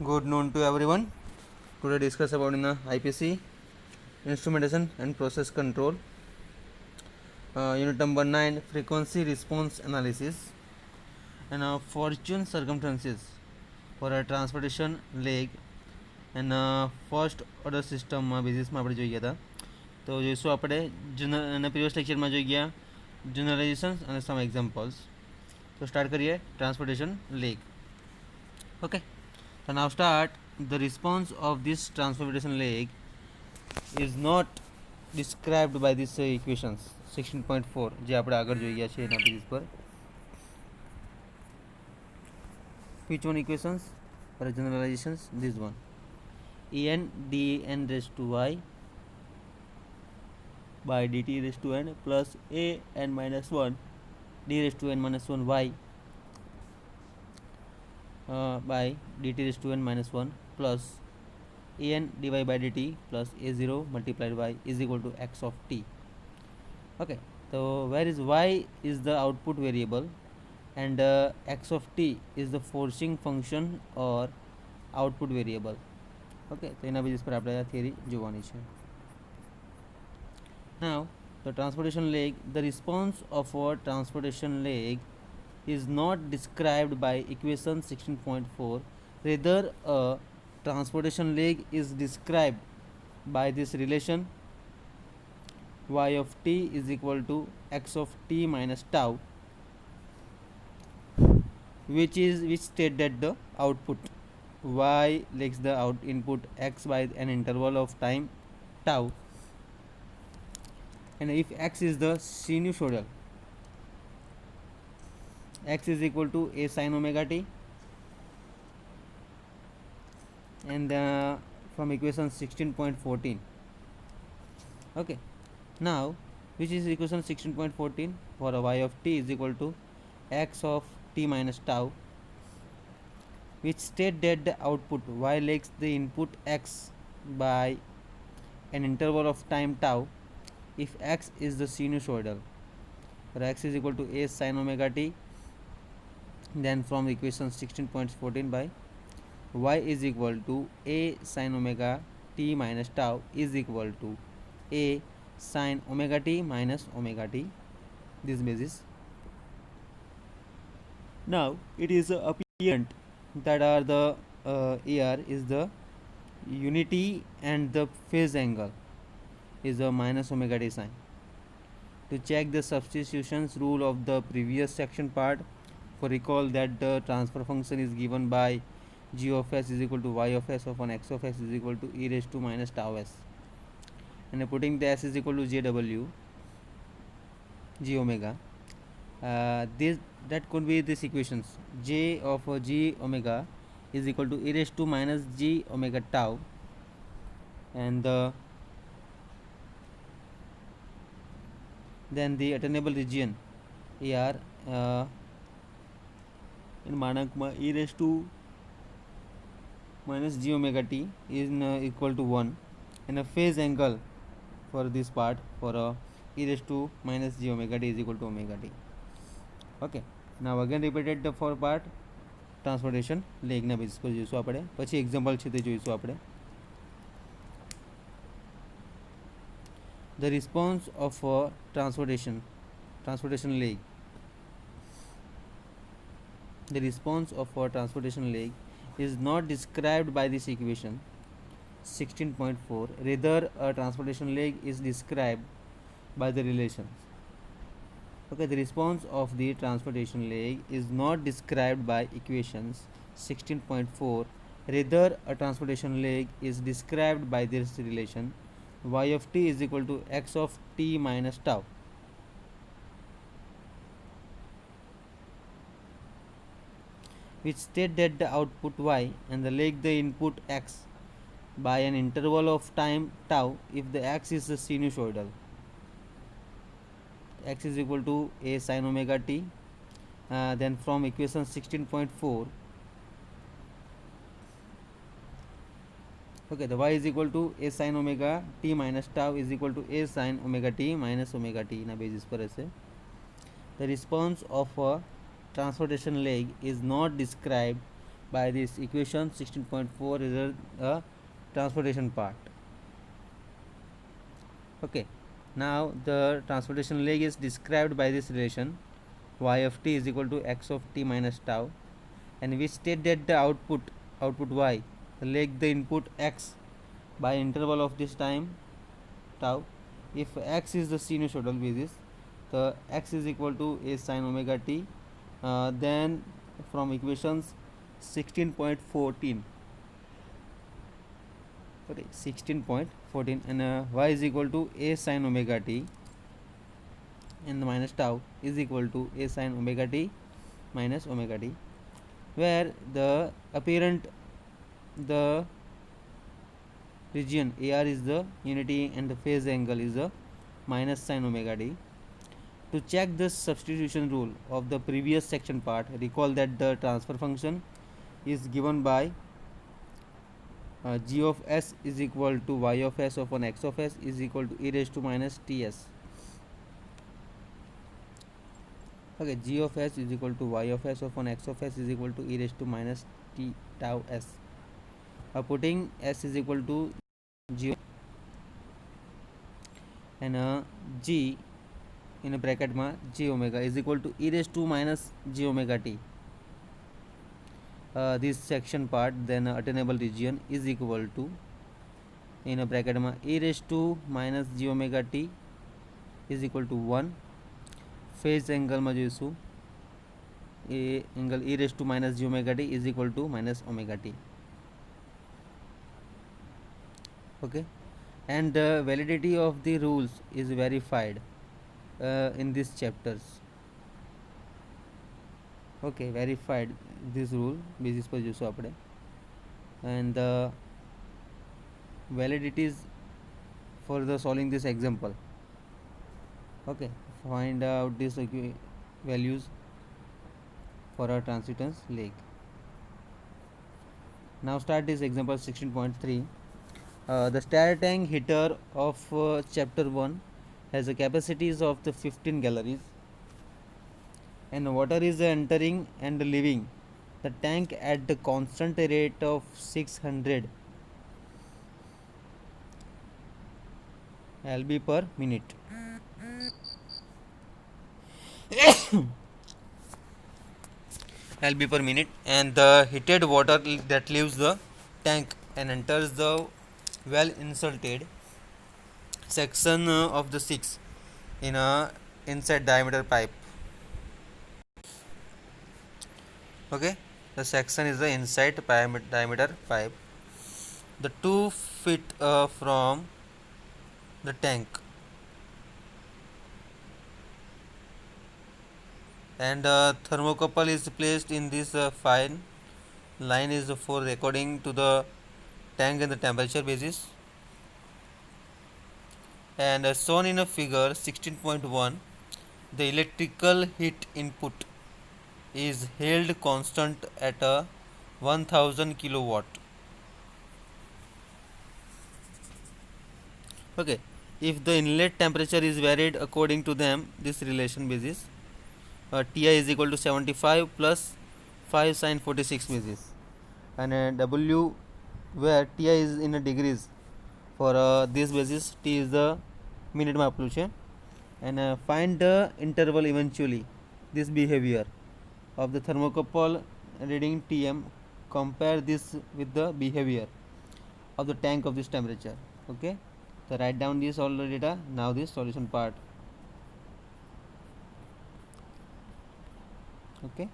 Good noon to everyone. Today discuss about in the IPC instrumentation and process control. Unit number 9 frequency response analysis and fortune circumstances for a transportation leg and first order સિસ્ટમમાં બેઝિસમાં આપણે જોઈ ગયા હતા. તો જોઈશું આપણે અને previous લેક્ચરમાં જોઈ ગયા જનરલાઇઝેશન્સ અને સમ એક્ઝામ્પલ્સ. તો સ્ટાર્ટ કરીએ transportation lag. Okay, so now start. The response of this transportation leg is not described by these equations 16.4 જે આપણે આગળ જોઈ ગયા છે એના બેઝિસ પર. Which one equations or generalizations? This one. En dn raised to y by dt raised to n plus a n minus 1 d raised to n minus 1 y by dt raised to n minus 1 plus an dy by dt plus a0 multiplied y is equal to x of t. Okay, so where is y is the output variable and x of t is the forcing function or output variable. Okay, તો એના basis પર આપણે આ theory જોવાની છે. Now the transportation leg, the response of a transportation leg is not described by equation 16.4. Rather a transportation leg is described by this relation y of t is equal to x of t minus tau, which state that the output y takes the input x by an interval of time tau, and if x is the sinusoidal, x is equal to a sin omega t, and from equation 16.14. Okay, now which is equation 16.14 for a y of t is equal to x of t minus tau, which state that the output y takes the input x by an interval of time tau if x is the sinusoidal, or x is equal to a sin omega t. Then from equation 16.14 by y is equal to a sin omega t minus tau is equal to a sin omega t minus omega t, this basis. Now it is apparent that are the here is the unity and the phase angle is a minus omega t sign. To check the substitutions rule of the previous section part, for recall that the transfer function is given by g of s is equal to y of s upon x of s is equal to e raised to minus tau s, and putting the s is equal to jw g omega, this that could be this equations j of g omega is equal to e raised to minus g omega tau, and then the attainable region here in માનકમાં e raised to minus g omega t is equal to 1, and a phase angle for this part for e raised to minus g omega t is equal to omega t. Okay, now again repeated the for part transportation લેગના basis પર જોઈશું આપણે. પછી example છે તે જોઈશું આપણે. The response of a transportation leg. The response of a transportation leg is not described by this equation 16.4. Rather a transportation leg is described by the relations. Okay, the response of the transportation leg is not described by equations 16.4. Rather a transportation leg is described by this relation y of t is equal to x of t minus tau, which state that the output y and the leg the input x by an interval of time tau if the x is a sinusoidal, x is equal to a sin omega t. Then from equation 16.4, okay, the y is equal to a sin omega t minus tau is equal to a sin omega t minus omega t na basis par hase. The response of a transportation leg is not described by this equation. 16.4 is a transportation part. Okay, now the transportation leg is described by this relation y of t is equal to x of t minus tau, and we state that the output y, the leg, the input x, by interval of this time tau. If x is the sinusoidal basis, the x is equal to a sin omega t. Then from equations 16.14, okay, 16.14, and y is equal to a sin omega t, and the minus tau is equal to a sin omega t minus omega t, where the apparent, the region AR is the unity and the phase angle is the minus sin omega t. To check the substitution rule of the previous section part, recall that the transfer function is given by g of s is equal to y of s upon x of s is equal to e raised to minus ts. Okay, g of s is equal to y of s upon x of s is equal to e raised to minus t tau s. Putting s is equal to g, and g in a bracket ma j omega is equal to e raised to minus j omega t. This section part, then attainable region is equal to, in a bracket ma e raised to minus j omega t is equal to 1. Phase angle ma joisu a angle e raised to minus j omega t is equal to minus omega t. Okay, and the validity of the rules is verified in these chapters. Okay, verified this rule basis पर जोशो आपने, and the validities for the solving this example. Okay, find out these values for our transitance leg. Now start this example 16.3. The star tank heater of chapter 1 has a capacities of the 15 gallons, and water is entering and leaving the tank at the constant rate of 600 lb per minute. lb per minute, and the heated water that leaves the tank and enters the well inserted section of the 6 in a inside diameter pipe. Okay, the section is the inside diameter pipe, the 2 feet from the tank, and thermocouple is placed in this fine line is for recording to the tank and the temperature basis. And shown in a figure 16.1, the electrical heat input is held constant at a 1000 kilowatt. Okay, if the inlet temperature is varied according to them, this relation basis, Ti is equal to 75 plus 5 sin 46 basis, and W, where Ti is in a degrees, for this basis T is the minute માં આપેલું છે, and find the interval eventually this behavior of the thermocouple reading Tm. Compare this with the behavior of the tank of this temperature. Okay, so write down this all the data. Now this solution part. Okay,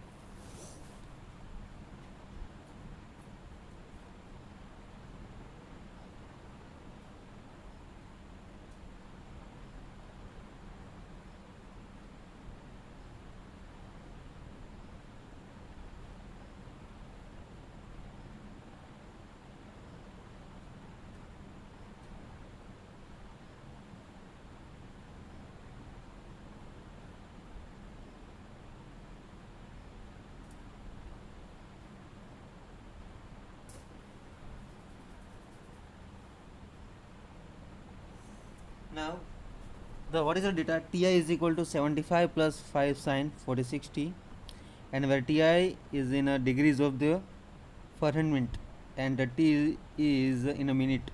now the what is the data? Ti is equal to 75 plus 5 sin 46 t, and where Ti is in degrees of the Fahrenheit and the T is in a minute.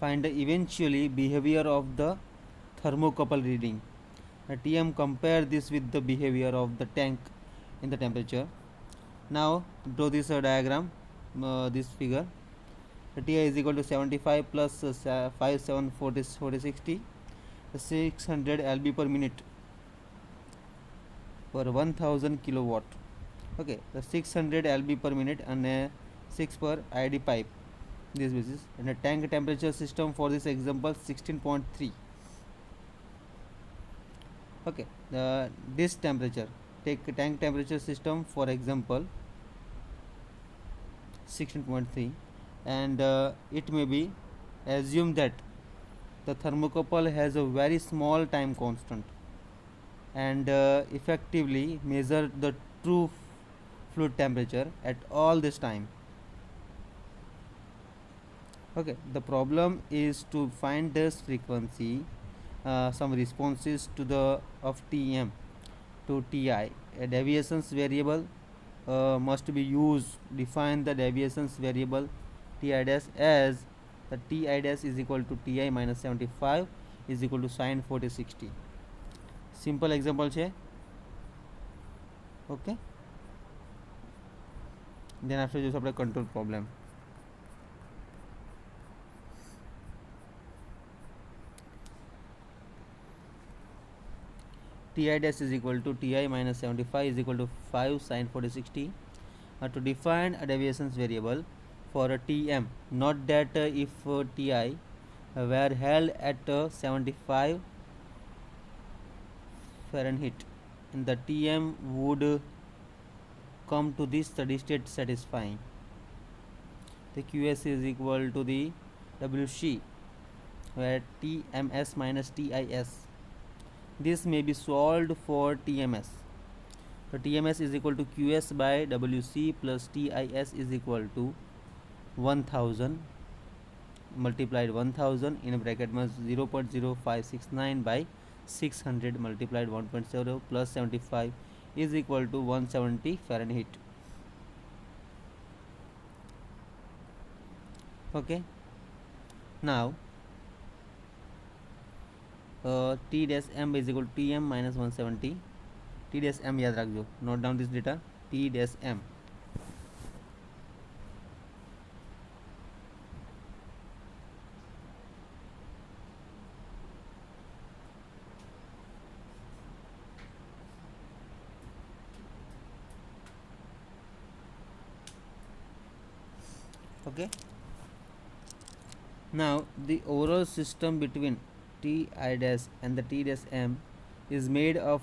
Find the eventually behavior of the thermocouple reading. Tm compare this with the behavior of the tank in the temperature. Now draw this diagram, this figure. Ti is equal to 75 plus 5 7 40 60 600 lb per minute per 1000 kilowatt. Okay, the 600 lb per minute and 6 per id pipe, this basis. And the tank temperature system for this example 16.3. Okay, this temperature, take tank temperature system for example 16.3, and it may be assumed that the thermocouple has a very small time constant and effectively measure the true fluid temperature at all this time. Okay, the problem is to find this frequency, some responses to the of Tm to Ti. A deviations variable must be used. Define the deviations variable Ti dash as the Ti dash is equal to Ti minus 75 is equal to sin 40 60. Simple example છે. Okay, then after જોશું આપણે control problem. Ti dash is equal to Ti minus 75 is equal to 5 sin 40 60. To define a deviations variable for a Tm, note that if Ti were held at 75 Fahrenheit, and the Tm would come to this steady state satisfying. The Qs is equal to the Wc, where Tms minus Tis. This may be solved for Tms. So Tms is equal to Qs by Wc plus Tis is equal to 1000 multiplied 1000 in a bracket में 0.0569 by 600 multiplied 1.0 plus 75 is equal to 170 Fahrenheit. Okay, now T dash m is equal to Tm minus 170. T dash m याद रख दो, note down this data. T dash m. Okay, now the overall system between Ti dash and the T dash m is made of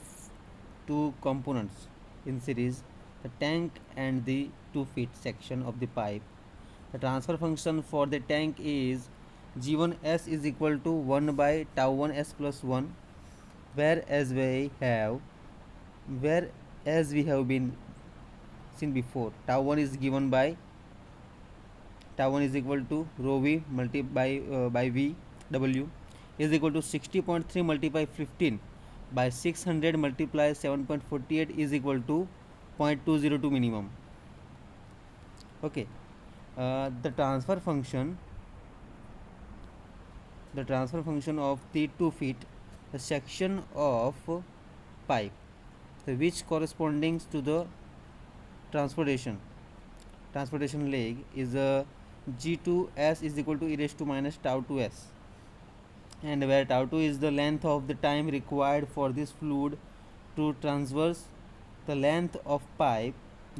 two components in series, the tank and the 2 feet section of the pipe. The transfer function for the tank is G1s is equal to 1 by tau 1s plus 1, whereas we have been seen before, tau 1 is given by tau 1 is equal to rho v multiplied by v w is equal to 60.3 multiplied 15 by 600 multiplied 7.48 is equal to 0.202 minimum. Okay, the transfer function of the 2 feet, the section of pipe, which corresponding to the transportation leg is G2s is equal to e raised to minus tau 2s, and where tau 2 is the length of the time required for this fluid to traverse the length of pipe.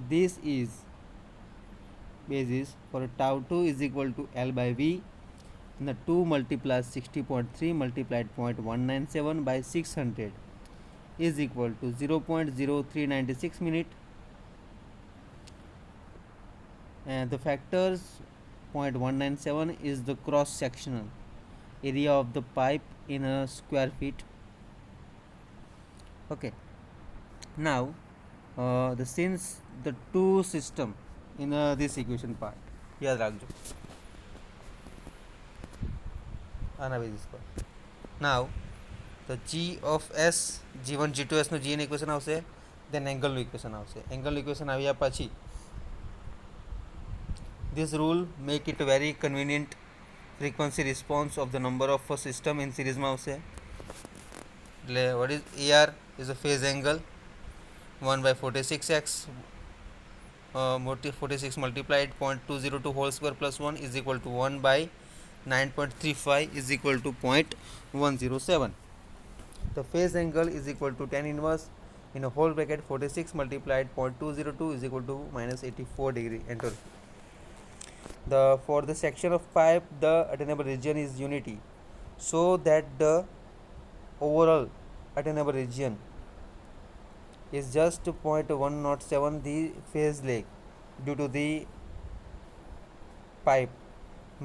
This is basis for tau 2 is equal to L by V, and the 2 multiplies 60.3 multiplied 0.197 by 600 is equal to 0.0396 minute, and the factors 0.197 is the cross sectional area of the pipe in a square feet. Okay, now the since the two system in this equation part याद रखो आना basis पर. Now the G of S G1 G2S નો G નો equation આવશે, then angle નો equation આવશે. Angle નો ઇક્વેશન આવ્યા પછી This rule make it very convenient frequency response of the number of system in series માં આવશે. એટલે what is AR is a phase angle 1 by 46x 46 multiplied 0.202 whole square plus 1 is equal to 1 by 9.35 is equal to 0.107. The phase angle is equal to tan inverse in a whole bracket 46 multiplied 0.202 is equal to minus 84 degree. Enter. For the section of pipe, the attainable region is unity, so that the overall attainable region is just 0.107 the phase leg due to the pipe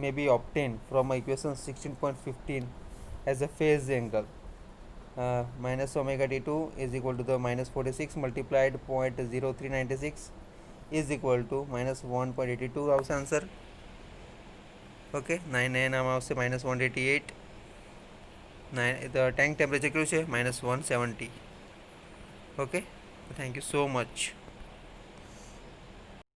may be obtained from equation 16.15 as a phase angle. Minus omega d2 is equal to the minus 46 multiplied 0.0396 is equal to minus 1.82 આવશે answer. Okay 9 આમાં આવશે minus 188. The tank temperature કેટલું છે minus 170. Okay, thank you so much.